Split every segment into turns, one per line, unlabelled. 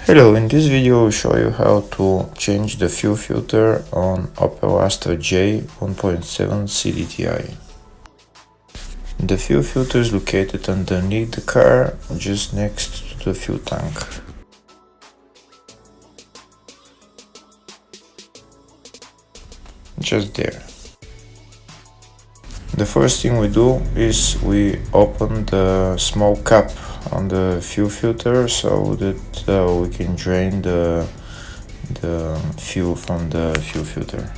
Hello, in this video I'll show you how to change the fuel filter on Opel Astra J 1.7 CDTI. The fuel filter is located underneath the car, just next to the fuel tank. Just there. The first thing we do is we open the small cap on the fuel filter so that we can drain the fuel from the fuel filter.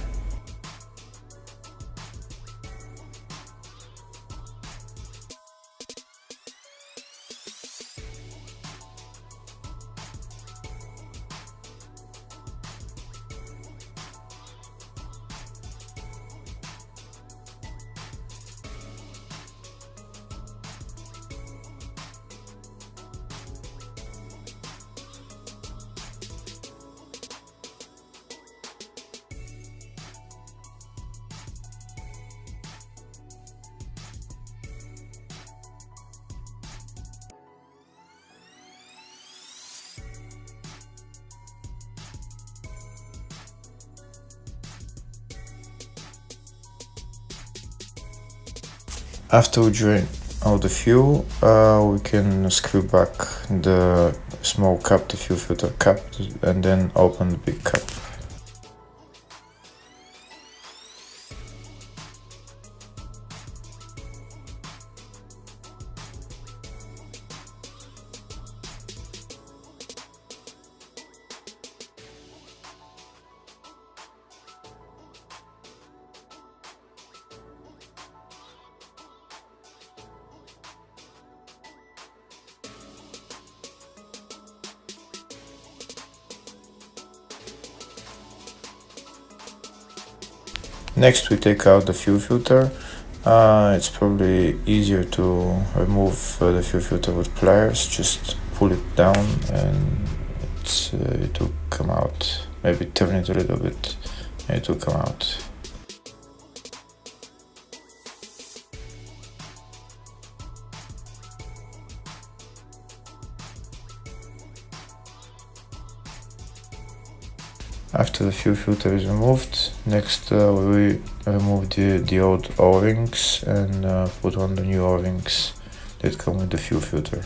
After we drain all the fuel, we can screw back the small cap, the fuel filter cap, and then open the big cap. Next we take out the fuel filter. It's probably easier to remove the fuel filter with pliers. Just pull it down and it will come out. Maybe turn it a little bit and it will come out. After the fuel filter is removed, next we remove the old O-rings and put on the new O-rings that come with the fuel filter.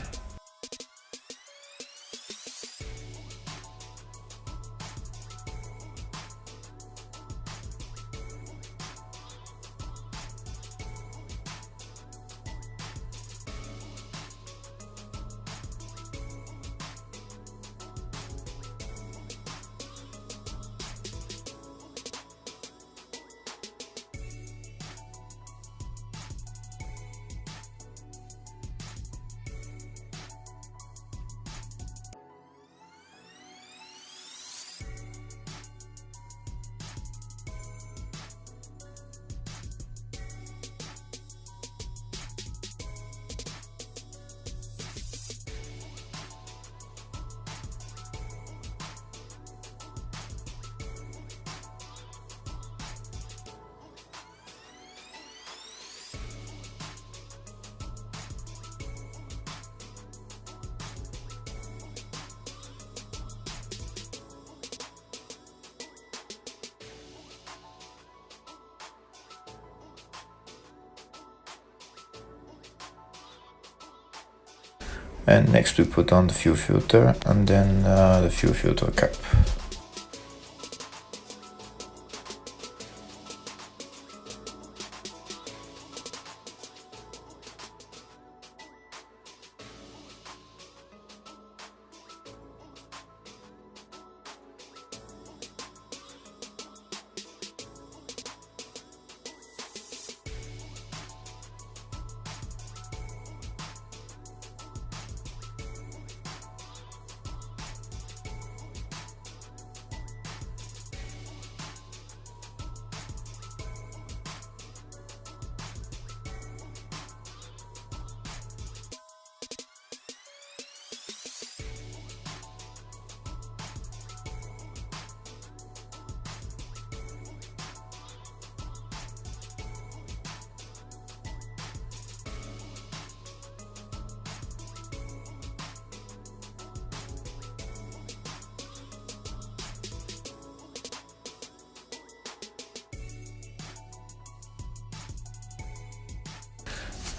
And next we put on the fuel filter and then the fuel filter cap.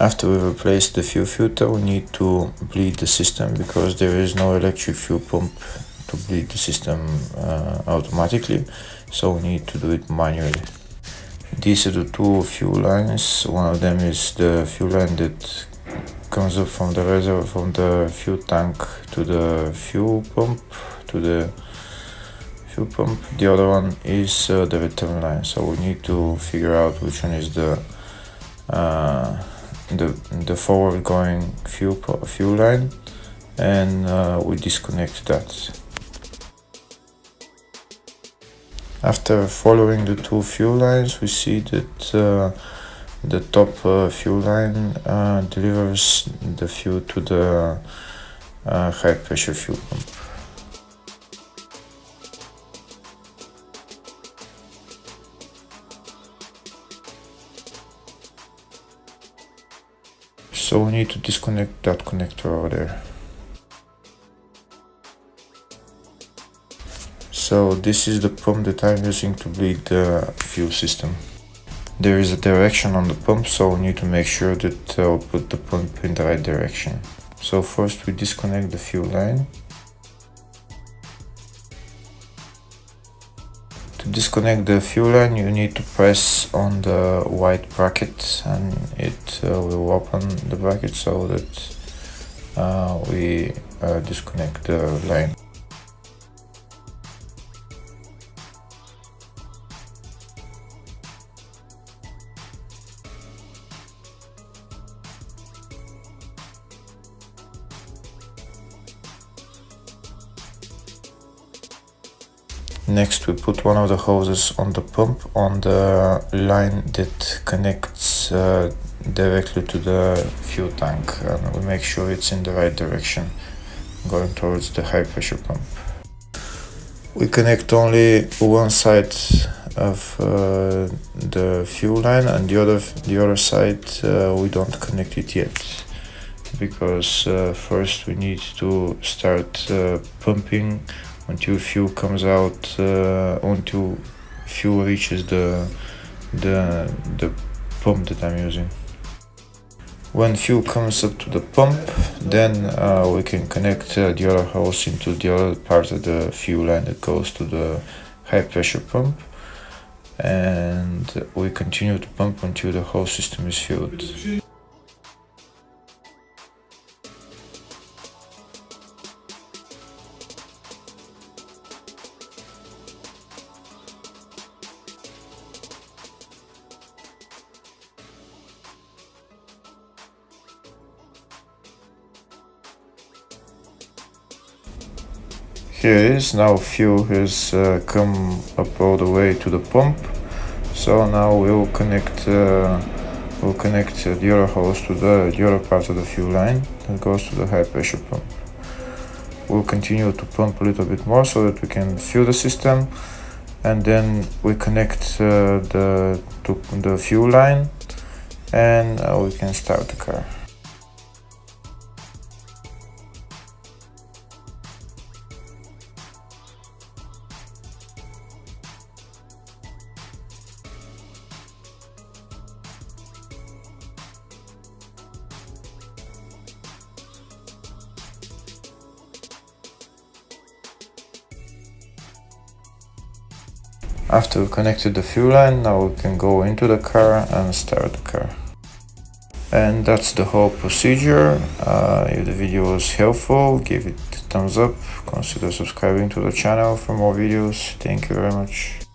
After we replace the fuel filter, we need to bleed the system because there is no electric fuel pump to bleed the system automatically, so we need to do it manually. These are the two fuel lines. One of them is the fuel line that comes up from the reservoir, from the fuel tank to the fuel pump, The other one is the return line, so we need to figure out which one is the forward going fuel line, and we disconnect that. After following the two fuel lines, we see that the top fuel line delivers the fuel to the high pressure fuel pump. So we need to disconnect that connector over there. So this is the pump that I'm using to bleed the fuel system. There is a direction on the pump, so we need to make sure that we put the pump in the right direction. So first we disconnect the fuel line. To disconnect the fuel line, you need to press on the white bracket, and it will open the bracket so that we disconnect the line. Next, we put one of the hoses on the pump on the line that connects directly to the fuel tank, and we make sure it's in the right direction, going towards the high pressure pump. We connect only one side of the fuel line, and the other side we don't connect it yet, because first we need to start pumping until fuel comes out, until fuel reaches the pump that I'm using. When fuel comes up to the pump, then we can connect the other hose into the other part of the fuel line that goes to the high pressure pump, and we continue to pump until the whole system is filled. Here it is. Now fuel has come up all the way to the pump. So now we'll connect the other hose to the other part of the fuel line that goes to the high pressure pump. We'll continue to pump a little bit more so that we can fill the system, and then we connect the fuel line, and we can start the car. After we connected the fuel line, now we can go into the car and start the car. And that's the whole procedure. If the video was helpful, give it a thumbs up, consider subscribing to the channel for more videos. Thank you very much.